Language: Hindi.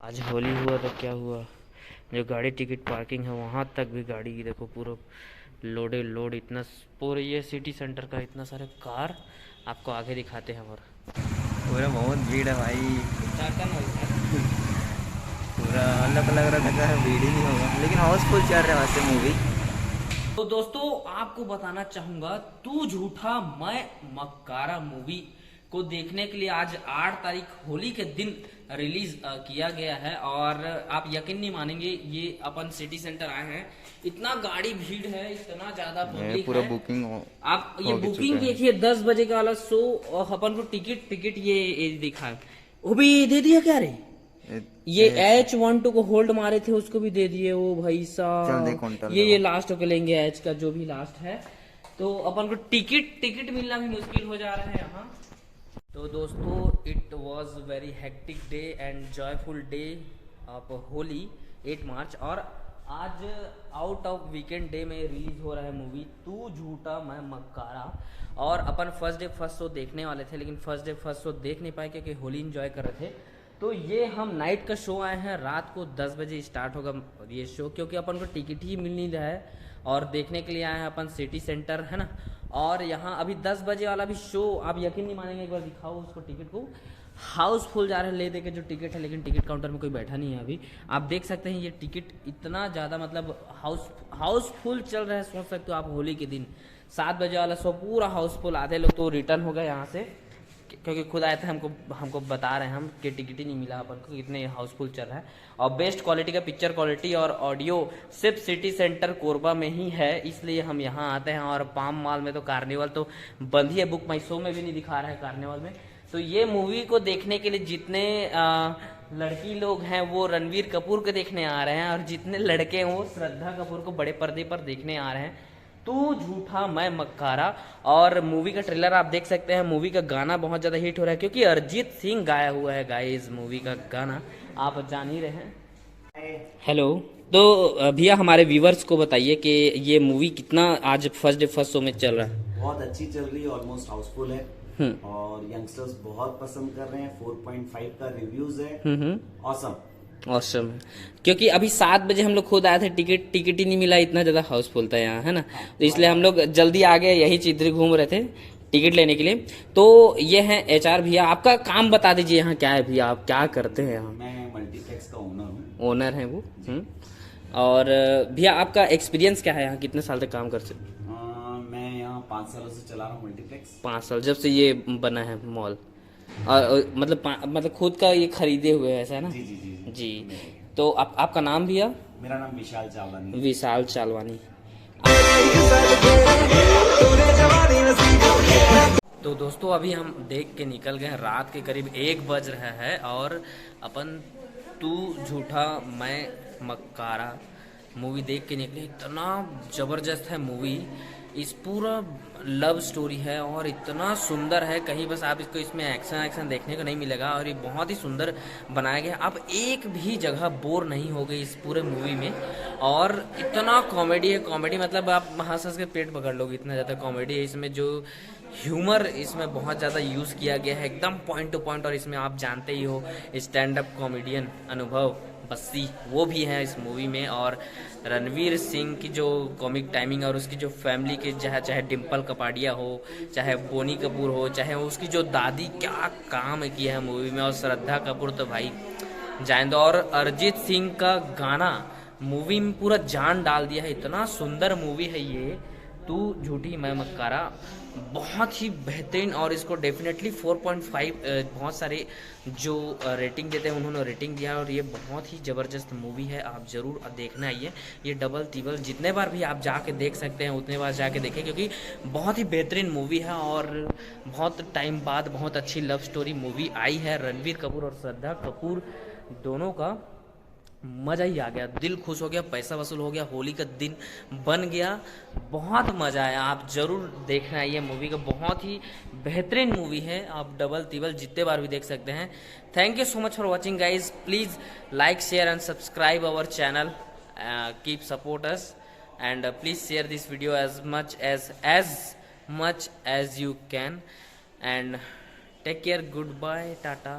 आज होली हुआ तो क्या हुआ, जो गाड़ी टिकट पार्किंग है वहाँ तक भी गाड़ी देखो पूरा लोडे लोड। इतना पूरे ये सिटी सेंटर का इतना सारे कार आपको आगे दिखाते हैं। और पूरा बहुत भीड़ है भाई। चाहता ना पूरा अलग लग रहा था कि भीड़ ही नहीं होगा, लेकिन हाउसफुल चल रहा है वैसे मूवी। तो दोस्तों आपको बताना चाहूंगा, तू झूठा मैं मक्कारा मूवी को देखने के लिए आज 8 तारीख होली के दिन रिलीज किया गया है। और आप यकीन नहीं मानेंगे, ये अपन सिटी सेंटर आए हैं, इतना गाड़ी भीड़ है, इतना ज्यादा पब्लिक पूरा है। बुकिंग आप ये हो बुकिंग चुका है। देखिए, 10 बजे का वाला शो, और अपन को टिकट टिकट ये दिखा है, वो भी दे दिया क्या रे। ये H12 को होल्ड मारे थे, उसको भी दे दिए। वो भाई साहब ये लास्ट होके लेंगे H का, जो भी लास्ट है। तो अपन को टिकट टिकट मिलना भी मुश्किल हो जा रहा है यहाँ। तो दोस्तों it was very hectic day and joyful day of Holi 8 मार्च। और आज आउट ऑफ वीकेंड डे में रिलीज हो रहा है मूवी तू झूठा मैं मक्कारा। और अपन फर्स्ट डे फर्स्ट शो देखने वाले थे, लेकिन फर्स्ट डे फर्स्ट शो देख नहीं पाए क्योंकि होली एंजॉय कर रहे थे। तो ये हम नाइट का शो आए हैं, रात को 10 बजे स्टार्ट होगा ये शो, क्योंकि अपन को टिकट ही मिल नहीं रहा है। और देखने के लिए आए हैं अपन सिटी सेंटर, है ना। और यहाँ अभी 10 बजे वाला भी शो, आप यकीन नहीं मानेंगे, एक बार दिखाओ उसको टिकट को। हाउसफुल जा रहे हैं ले दे के जो टिकट है, लेकिन टिकट काउंटर में कोई बैठा नहीं है अभी। आप देख सकते हैं ये टिकट इतना ज़्यादा मतलब हाउसफुल चल रहा है। सोच सकते हो आप, होली के दिन 7 बजे वाला शो पूरा हाउसफुल। आधे लोग तो रिटर्न हो गए यहाँ से, क्योंकि खुद आए थे, हमको बता रहे हैं हम कि टिकट ही नहीं मिला अपन को, इतने हाउसफुल चल रहा है। और बेस्ट क्वालिटी का पिक्चर क्वालिटी और ऑडियो सिर्फ सिटी सेंटर कोरबा में ही है, इसलिए हम यहाँ आते हैं। और पाम मॉल में तो कार्निवल तो बंद ही है, बुक माई शो में भी नहीं दिखा रहा है कार्निवल में। तो ये मूवी को देखने के लिए जितने लड़की लोग हैं वो रणवीर कपूर को देखने आ रहे हैं, और जितने लड़के हैं वो श्रद्धा कपूर को बड़े पर्दे पर देखने आ रहे हैं। तू झूठा मैं मक्कारा। और मूवी का ट्रेलर आप देख सकते हैं। मूवी का गाना बहुत ज़्यादा हिट हो रहा है, क्योंकि अरिजीत सिंह गाया हुआ है गाइस मूवी का गाना, आप जान ही रहे हैं। हेलो। तो भैया हमारे व्यूवर्स को बताइए कि ये मूवी कितना आज फर्स्ट डे फर्स्ट शो में चल रहा है। बहुत अच्छी चल रही है, ऑलमोस्ट हाउसफुल है और यंगस्टर्स बहुत पसंद कर रहे हैं। 4.5 का रिव्यूज है। Awesome awesome. क्योंकि अभी 7 बजे हम लोग खुद आए थे, टिकट ही नहीं मिला, इतना ज़्यादा हाउसफुल था यहाँ, है ना। तो इसलिए हम लोग जल्दी आ गए, यही चित्र घूम रहे थे टिकट लेने के लिए। तो ये है HR भैया, आपका काम बता दीजिए यहाँ क्या है भैया, आप क्या करते हैं यहाँ। मैं मल्टीप्लेक्स का ओनर हूँ। ओनर हैं वो। और भैया आपका एक्सपीरियंस क्या है यहाँ, कितने साल तक काम कर सकते। मैं यहाँ 5 सालों से चला रहा हूँ मल्टीप्लेक्स। 5 साल, जब से ये बना है मॉल। और मतलब खुद का ये खरीदे हुए है, ऐसा है ना। जी जी जी जी। तो आपका नाम भैया। मेरा नाम विशाल चावलानी। विशाल चालवानी। तो दोस्तों अभी हम देख के निकल गए हैं, रात के करीब 1 बज रहा है। और अपन तू झूठा मैं मक्कारा मूवी देख के निकले। इतना ज़बरदस्त है मूवी, इस पूरा लव स्टोरी है और इतना सुंदर है, कहीं बस आप इसको इसमें एक्शन देखने को नहीं मिलेगा। और ये बहुत ही सुंदर बनाया गया, आप एक भी जगह बोर नहीं हो गए इस पूरे मूवी में। और इतना कॉमेडी है, कॉमेडी मतलब आप हंस हंस के पेट पकड़ लोगे, इतना ज़्यादा कॉमेडी है इसमें। जो ह्यूमर इसमें बहुत ज़्यादा यूज़ किया गया है, एकदम पॉइंट टू पॉइंट। और इसमें आप जानते ही हो स्टैंड अप कॉमेडियन अनुभव बस्सी, वो भी है इस मूवी में। और रणवीर सिंह की जो कॉमिक टाइमिंग और उसकी जो फैमिली के चाहे डिम्पल कपाड़िया हो, चाहे बोनी कपूर हो, चाहे उसकी जो दादी, क्या काम किया है मूवी में। और श्रद्धा कपूर तो भाई जान दो। और अरिजीत सिंह का गाना मूवी में पूरा जान डाल दिया है, इतना सुंदर मूवी है ये तू झूठी मैं मक्कारा, बहुत ही बेहतरीन। और इसको डेफिनेटली 4.5 बहुत सारे जो रेटिंग देते हैं उन्होंने रेटिंग दिया है। और ये बहुत ही ज़बरदस्त मूवी है, आप ज़रूर देखना आइए। ये डबल तिबल जितने बार भी आप जाके देख सकते हैं उतने बार जाके देखें, क्योंकि बहुत ही बेहतरीन मूवी है। और बहुत टाइम बाद बहुत अच्छी लव स्टोरी मूवी आई है। रणवीर कपूर और श्रद्धा कपूर दोनों का मज़ा ही आ गया, दिल खुश हो गया, पैसा वसूल हो गया, होली का दिन बन गया, बहुत मज़ा आया। आप ज़रूर देखना ये मूवी का, बहुत ही बेहतरीन मूवी है, आप डबल तिबल जितने बार भी देख सकते हैं। Thank you so much for watching guys, please like share and subscribe our channel, keep support us and please share this video as much as you can and take care, goodbye, tata.